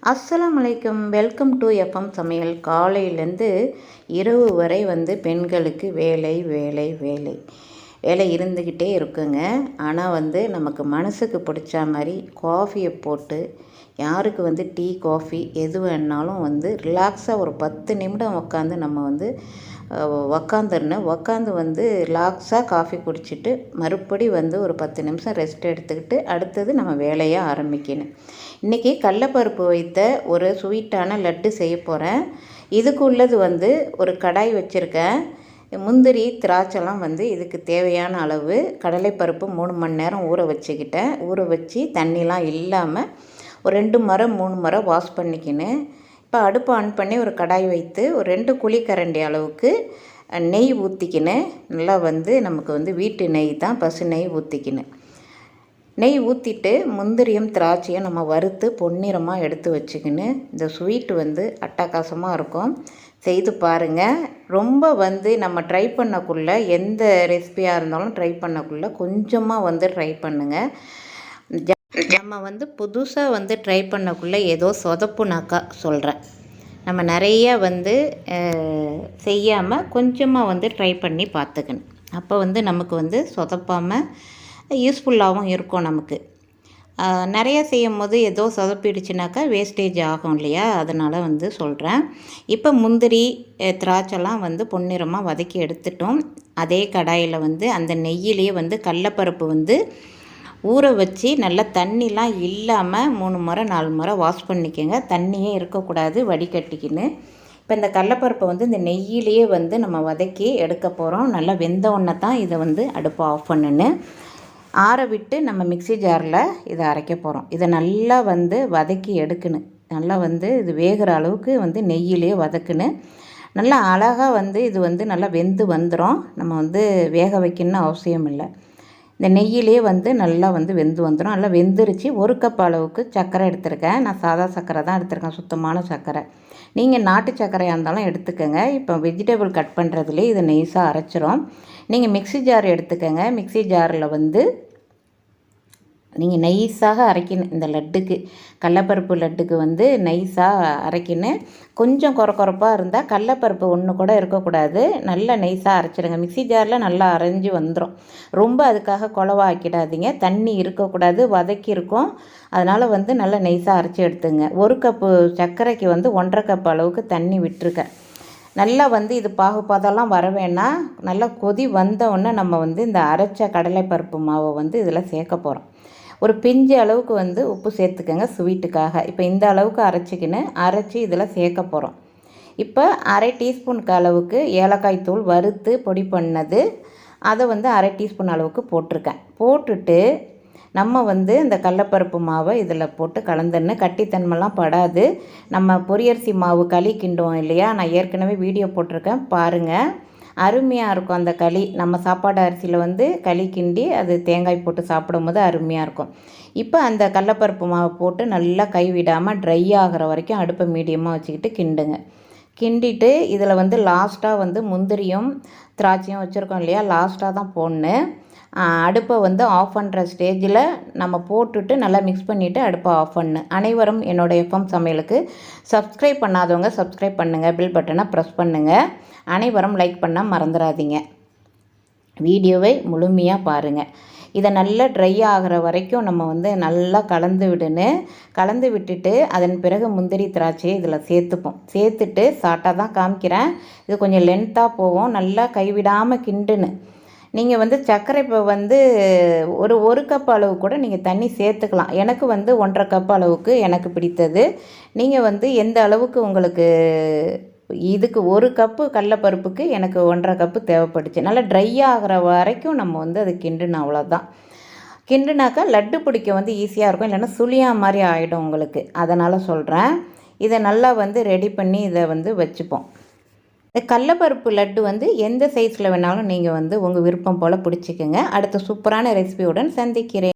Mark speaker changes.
Speaker 1: அஸ்ஸலாமு அலைக்கும். Welcome to FM சமையல். காலையிலேருந்து இரவு வரை பெண்களுக்கு வேலை வேலை வேலை வேலை இருந்துக்கிட்டே இருக்குங்க. ஆனால் நமக்கு மனசுக்கு பிடிச்ச மாதிரி காஃபியை போட்டு யாருக்கு டீ காஃபி எது வேணாலும் ரிலாக்ஸாக ஒரு 10 நிமிடம் உட்காந்து நம்ம உக்காந்து ரிலாக்ஸாக காஃபி குடிச்சிட்டு மறுபடி ஒரு 10 நிமிஷம் ரெஸ்ட் எடுத்துக்கிட்டு அடுத்தது நம்ம வேலையை ஆரம்பிக்கணும். இன்றைக்கி கடலைப்பருப்பு வைத்த ஒரு ஸ்வீட்டான லட்டு செய்ய போகிறேன். இதுக்கு உள்ளது ஒரு கடாய் வச்சுருக்கேன். முந்திரி திராட்சைலாம் இதுக்கு தேவையான அளவு. கடலைப்பருப்பு 3 மணி நேரம் ஊற வச்சுக்கிட்டேன். ஊற வச்சு தண்ணிலாம் இல்லாமல் ஒரு 2 முறை 3 முறை வாஷ் பண்ணிக்கினேன். இப்போ அடுப்பு ஆன் பண்ணி ஒரு கடாய் வைத்து ஒரு 2 குழிக்கரண்டி அளவுக்கு நெய் ஊற்றிக்கினேன். நல்லா நமக்கு வீட்டு நெய் தான், பசு நெய் ஊற்றிக்கினேன். நெய் ஊற்றிட்டு முந்திரியும் திராட்சையும் நம்ம வறுத்து பொன்னிறமாக எடுத்து வச்சுக்கின்னு இந்த ஸ்வீட் அட்டகாசமாக இருக்கும். செய்து பாருங்கள். ரொம்ப நம்ம ட்ரை பண்ணக்குள்ளே எந்த ரெசிபியாக இருந்தாலும் ட்ரை பண்ணக்குள்ளே கொஞ்சமாக ட்ரை பண்ணுங்கள். நம்ம புதுசாக ட்ரை பண்ணக்குள்ளே ஏதோ சொதப்புனாக்கா சொல்கிறேன். நம்ம நிறைய செய்யாமல் கொஞ்சமாக ட்ரை பண்ணி பார்த்துக்கணும். அப்போ நமக்கு சொதப்பாமல் யூஸ்ஃபுல்லாகவும் இருக்கும். நமக்கு நிறைய செய்யும் போது ஏதோ சொதப்பிடுச்சுனாக்கா வேஸ்டேஜ் ஆகும் இல்லையா, அதனால் சொல்கிறேன். இப்போ முந்திரி திராட்சைலாம் பொன்னிறமாக வதக்கி எடுத்துட்டோம். அதே கடாயில் அந்த நெய்யிலேயே கடலைப்பருப்பு ஊற வச்சு நல்லா தண்ணிலாம் இல்லாமல் 3 முறை 4 முறை வாஷ் பண்ணிக்கோங்க. தண்ணியே இருக்கக்கூடாது, வடிகட்டிக்கின்னு. இப்போ இந்த கடலைப்பருப்பை இந்த நெய்யிலேயே நம்ம வதக்கி எடுக்க போகிறோம். நல்லா வெந்த உடனே தான் இதை அடுப்பை ஆஃப் பண்ணுன்னு ஆற விட்டு நம்ம மிக்ஸி ஜாரில் இதை அரைக்க போகிறோம். இதை நல்லா வதக்கி எடுக்கணும். நல்லா இது வேகிற அளவுக்கு நெய்யிலே வதக்குன்னு நல்லா அழகாக இது நல்லா வெந்து வந்துடும். நம்ம வேக வைக்கணும்னு அவசியம் இல்லை. இந்த நெய்யிலே நல்லா வெந்து வந்துடும். நல்லா வெந்துருச்சு. 1 கப் அளவுக்கு சர்க்கரை எடுத்துருக்கேன். நான் சாதா சர்க்கரை தான் எடுத்துருக்கேன், சுத்தமான சர்க்கரை. நீங்கள் நாட்டு சர்க்கரையாக இருந்தாலும் எடுத்துக்கோங்க. இப்போ வெஜிடபிள் கட் பண்ணுறதுலேயே இதை நெய்ஸாக அரைச்சிரும். நீங்கள் மிக்ஸி ஜார் எடுத்துக்கோங்க. மிக்ஸி ஜாரில் நீங்கள் நைஸாக அரைக்கணும். இந்த லட்டுக்கு, கடலைப்பருப்பு லட்டுக்கு நைஸாக அரைக்கணும். கொஞ்சம் கொரப்பாக இருந்தால் கடலைப்பருப்பு ஒன்று கூட இருக்கக்கூடாது. நல்லா நைஸாக அரைச்சிடுங்க. மிக்ஸி ஜாரில் நல்லா அரைஞ்சி வந்துடும். ரொம்ப அதுக்காக குழவா ஆக்கிடாதீங்க. தண்ணி இருக்கக்கூடாது, வதக்கி இருக்கும். அதனால் நல்லா நைஸாக அரைச்சி எடுத்துங்க. 1 கப்பு சர்க்கரைக்கு 1.5 கப் அளவுக்கு தண்ணி விட்டுருக்கேன். நல்லா இது பாகுபாதெல்லாம் வர வேணாம். நல்லா கொதி வந்தவுடனே நம்ம இந்த அரைச்ச கடலைப்பருப்பு மாவை இதில் சேர்க்க போகிறோம். ஒரு பிஞ்சு அளவுக்கு உப்பு சேர்த்துக்கோங்க ஸ்வீட்டுக்காக. இப்போ இந்த அளவுக்கு அரைச்சி இதில் சேர்க்க போகிறோம். இப்போ 1/2 டீஸ்பூனுக்கு அளவுக்கு ஏலக்காய் தூள் வறுத்து பொடி பண்ணது, அதை 1/2 டீஸ்பூன் அளவுக்கு போட்டிருக்கேன். போட்டுட்டு நம்ம இந்த கடலைப்பருப்பு மாவை இதில் போட்டு கலந்துன்னு கட்டித்தன்மைலாம் படாது. நம்ம பொரியரிசி மாவு களி கிண்டுவோம் இல்லையா, நான் ஏற்கனவே வீடியோ போட்டிருக்கேன், பாருங்கள். அருமையாக இருக்கும் அந்த களி. நம்ம சாப்பாடு அரிசியில் களி கிண்டி அது தேங்காய் போட்டு சாப்பிடும் போது அருமையாக இருக்கும். இப்போ அந்த கடலைப்பருப்பு மாவை போட்டு நல்லா கைவிடாமல் ட்ரை ஆகிற வரைக்கும் அடுப்பை மீடியமாக வச்சுக்கிட்டு கிண்டுங்க. கிண்டிட்டு இதில் லாஸ்ட்டாக முந்திரியும் திராட்சையும் வச்சுருக்கோம் இல்லையா, லாஸ்ட்டாக தான் போடணும். அடுப்பை ஆஃப் பண்ணுற ஸ்டேஜில் நம்ம போட்டுட்டு நல்லா மிக்ஸ் பண்ணிவிட்டு அடுப்பை ஆஃப் பண்ணு. அனைவரும் என்னோடய எஃப்எம் சமையலுக்கு சப்ஸ்கிரைப் பண்ணாதவங்க சப்ஸ்கிரைப் பண்ணுங்கள், பில் பட்டனை ப்ரெஸ் பண்ணுங்கள். அனைவரும் லைக் பண்ண மறந்துடாதீங்க. வீடியோவை முழுமையாக பாருங்கள். இதை நல்லா ட்ரை ஆகிற வரைக்கும் நம்ம நல்லா கலந்து விட்டுட்டு அதன் பிறகு முந்திரி திராட்சையை இதில் சேர்த்துப்போம். சேர்த்துட்டு ஷார்ட்டாக தான் காமிக்கிறேன், இது கொஞ்சம் லென்த்தாக போகும். நல்லா கைவிடாமல் கிண்டுன்னு. நீங்கள் சர்க்கரை இப்போ ஒரு கப் அளவு கூட நீங்கள் தண்ணி சேர்த்துக்கலாம். எனக்கு 1.5 கப் அளவுக்கு எனக்கு பிடித்தது. நீங்கள் எந்த அளவுக்கு உங்களுக்கு இதுக்கு 1 கப்பு கடலைப்பருப்புக்கு எனக்கு 1.5 கப்பு தேவைப்பட்டுச்சு. நல்லா ட்ரை ஆகிற வரைக்கும் நம்ம அது கிண்டுனா அவ்வளோதான். கிண்டுனாக்கா லட்டு பிடிக்க ஈஸியாக இருக்கும், இல்லைன்னா சுழியா மாதிரி ஆகிடும் உங்களுக்கு. அதனால் சொல்கிறேன். இதை நல்லா ரெடி பண்ணி இதை வச்சுப்போம். இந்த கடலைப்பருப்பு லட்டு எந்த சைஸில் வேணாலும் நீங்கள் உங்கள் விருப்பம் போல் பிடிச்சிக்கோங்க. அடுத்த சூப்பரான ரெசிபியுடன் சந்திக்கிறேன்.